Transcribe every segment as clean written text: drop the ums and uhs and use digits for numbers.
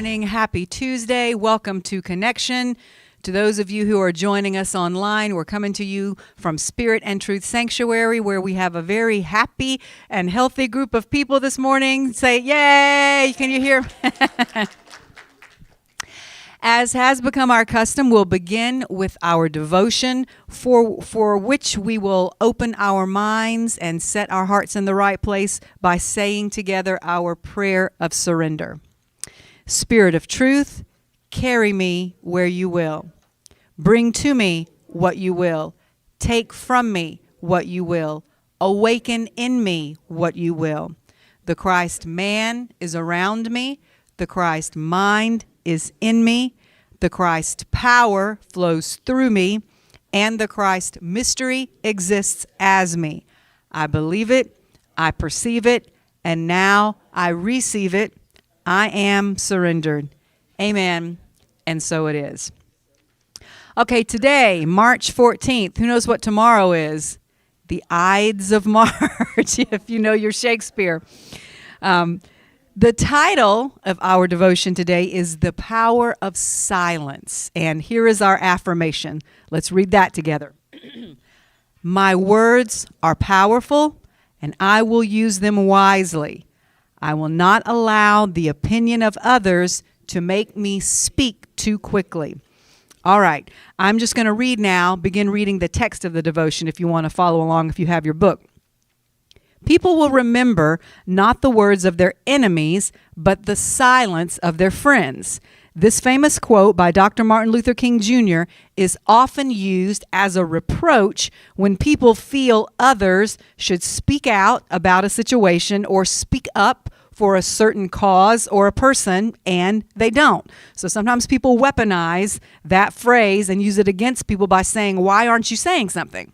morning. Happy Tuesday. Welcome to Connection. To those of you who are joining us online, we're coming to you from Spirit and Truth Sanctuary, where we have a very happy and healthy group of people this morning. Say, yay! Can you hear? As has become our custom, we'll begin with our devotion, for which we will open our minds and set our hearts in the right place by saying together our prayer of surrender. Spirit of truth, carry me where you will. Bring to me what you will. Take from me what you will. Awaken in me what you will. The Christ man is around me. The Christ mind is in me. The Christ power flows through me. And the Christ mystery exists as me. I believe it. I perceive it. And now I receive it. I am surrendered. Amen. And so it is. Okay, today, March 14th. Who knows what tomorrow is? The Ides of March, if you know your Shakespeare. The title of our devotion today is The Power of Silence. And here is our affirmation. Let's read that together. My words are powerful, and I will use them wisely. I will not allow the opinion of others to make me speak too quickly. All right, I'm just going to read now, begin reading the text of the devotion if you want to follow along if you have your book. People will remember not the words of their enemies, but the silence of their friends. This famous quote by Dr. Martin Luther King Jr. is often used as a reproach when people feel others should speak out about a situation or speak up for a certain cause or a person, and they don't. So sometimes people weaponize that phrase and use it against people by saying, why aren't you saying something?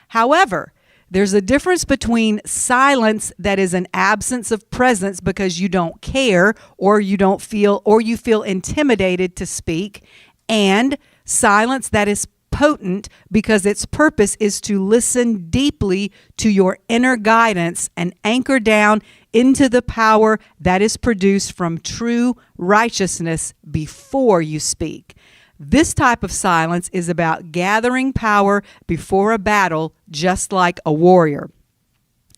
However, there's a difference between silence that is an absence of presence because you don't care or you don't feel or you feel intimidated to speak, and silence that is potent because its purpose is to listen deeply to your inner guidance and anchor down into the power that is produced from true righteousness before you speak. This type of silence is about gathering power before a battle, just like a warrior.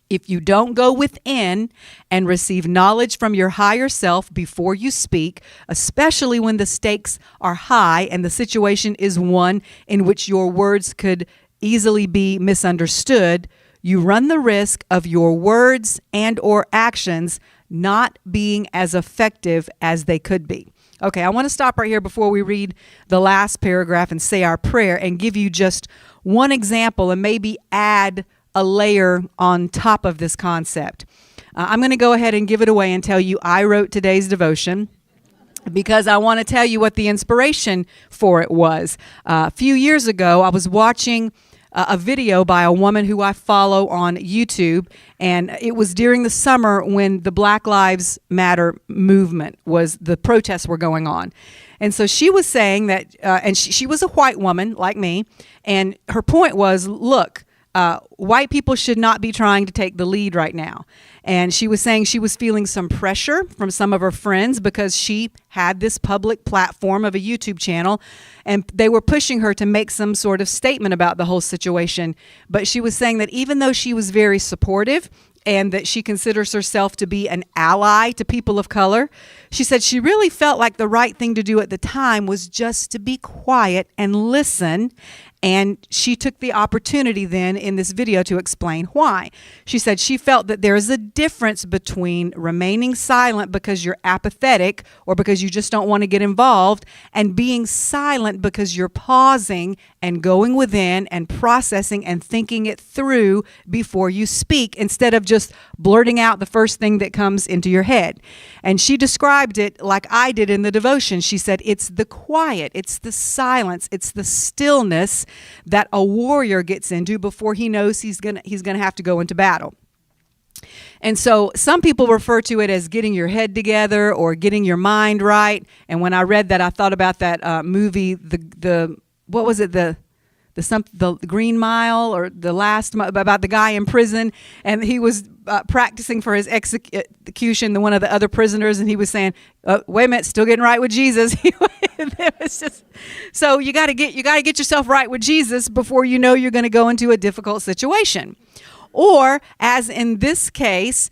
If you don't go within and receive knowledge from your higher self before you speak, especially when the stakes are high and the situation is one in which your words could easily be misunderstood, you run the risk of your words and or actions not being as effective as they could be. Okay, I want to stop right here before we read the last paragraph and say our prayer and give you just one example and maybe add a layer on top of this concept. I'm going to go ahead and give it away and tell you I wrote today's devotion because I want to tell you what the inspiration for it was. A few years ago, I was watching a video by a woman who I follow on YouTube, and it was during the summer when the Black Lives Matter movement the protests were going on. And so she was saying that, and she was a white woman like me, and her point was, look, white people should not be trying to take the lead right now. And she was saying she was feeling some pressure from some of her friends because she had this public platform of a YouTube channel, and they were pushing her to make some sort of statement about the whole situation. But she was saying that even though she was very supportive and that she considers herself to be an ally to people of color, she said she really felt like the right thing to do at the time was just to be quiet and listen. And she took the opportunity then in this video to explain why. She said she felt that there is a difference between remaining silent because you're apathetic or because you just don't want to get involved, and being silent because you're pausing and going within and processing and thinking it through before you speak, instead of just blurting out the first thing that comes into your head. And she described it like I did in the devotion. She said it's the quiet, it's the silence, it's the stillness that a warrior gets into before he knows he's gonna have to go into battle. And so some people refer to it as getting your head together or getting your mind right. And when I read that, I thought about that movie, what was it? the Green Mile, or the last about the guy in prison, and he was practicing for his execution, one of the other prisoners, and he was saying, "Wait a minute, still getting right with Jesus." It was just, so you got to get yourself right with Jesus before you know you're going to go into a difficult situation. Or, as in this case,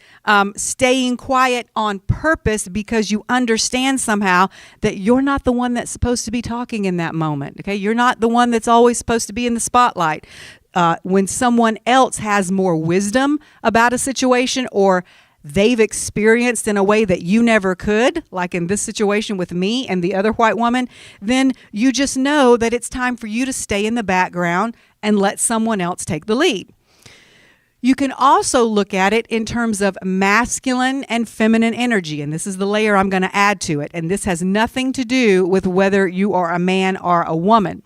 staying quiet on purpose because you understand somehow that you're not the one that's supposed to be talking in that moment. Okay, you're not the one that's always supposed to be in the spotlight. When someone else has more wisdom about a situation, or they've experienced in a way that you never could, like in this situation with me and the other white woman, then you just know that it's time for you to stay in the background and let someone else take the lead. You can also look at it in terms of masculine and feminine energy, and this is the layer I'm going to add to it, and this has nothing to do with whether you are a man or a woman.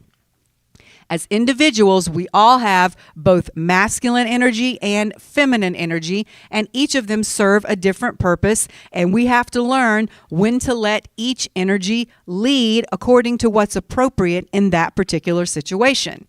As individuals, we all have both masculine energy and feminine energy, and each of them serve a different purpose, and we have to learn when to let each energy lead according to what's appropriate in that particular situation.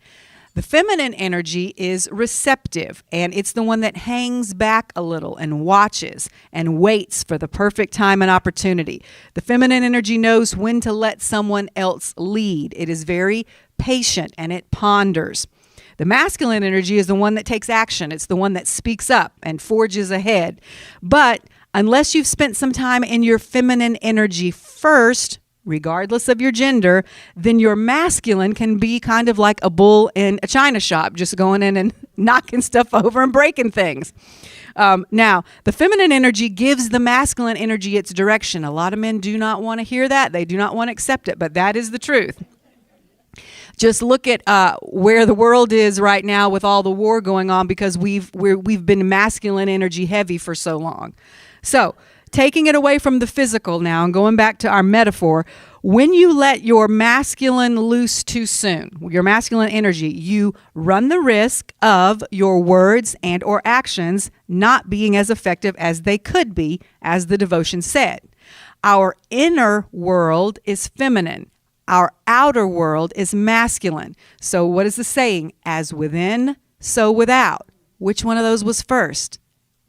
The feminine energy is receptive, and it's the one that hangs back a little and watches and waits for the perfect time and opportunity. The feminine energy knows when to let someone else lead. It is very patient and it ponders. The masculine energy is the one that takes action. It's the one that speaks up and forges ahead. But unless you've spent some time in your feminine energy first, regardless of your gender, then your masculine can be kind of like a bull in a china shop, just going in and knocking stuff over and breaking things. Now, the feminine energy gives the masculine energy its direction. A lot of men do not want to hear that. They do not want to accept it, but that is the truth. Just look at where the world is right now with all the war going on, because we've been masculine energy heavy for so long. So, taking it away from the physical now and going back to our metaphor, when you let your masculine loose too soon, your masculine energy, you run the risk of your words and or actions not being as effective as they could be, as the devotion said. Our inner world is feminine. Our outer world is masculine. So what is the saying? As within, so without. Which one of those was first?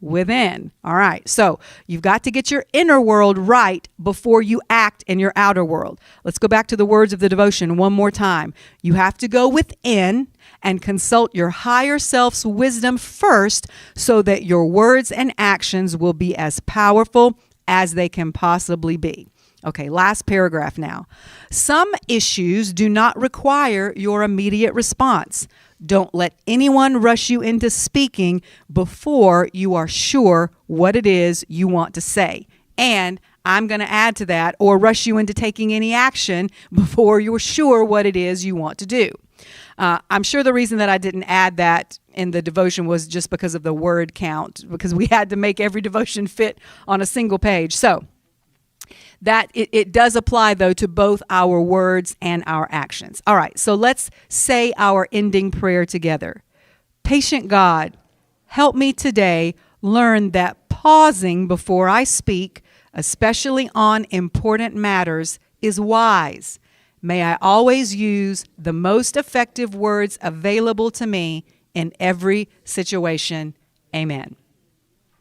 Within. All right. So you've got to get your inner world right before you act in your outer world. Let's go back to the words of the devotion one more time. You have to go within and consult your higher self's wisdom first, so that your words and actions will be as powerful as they can possibly be. Okay, last paragraph now. Some issues do not require your immediate response. Don't let anyone rush you into speaking before you are sure what it is you want to say. And I'm going to add to that, or rush you into taking any action before you're sure what it is you want to do. I'm sure the reason that I didn't add that in the devotion was just because of the word count, because we had to make every devotion fit on a single page. So that it does apply, though, to both our words and our actions. All right, so let's say our ending prayer together. Patient God, help me today learn that pausing before I speak, especially on important matters, is wise. May I always use the most effective words available to me in every situation. Amen.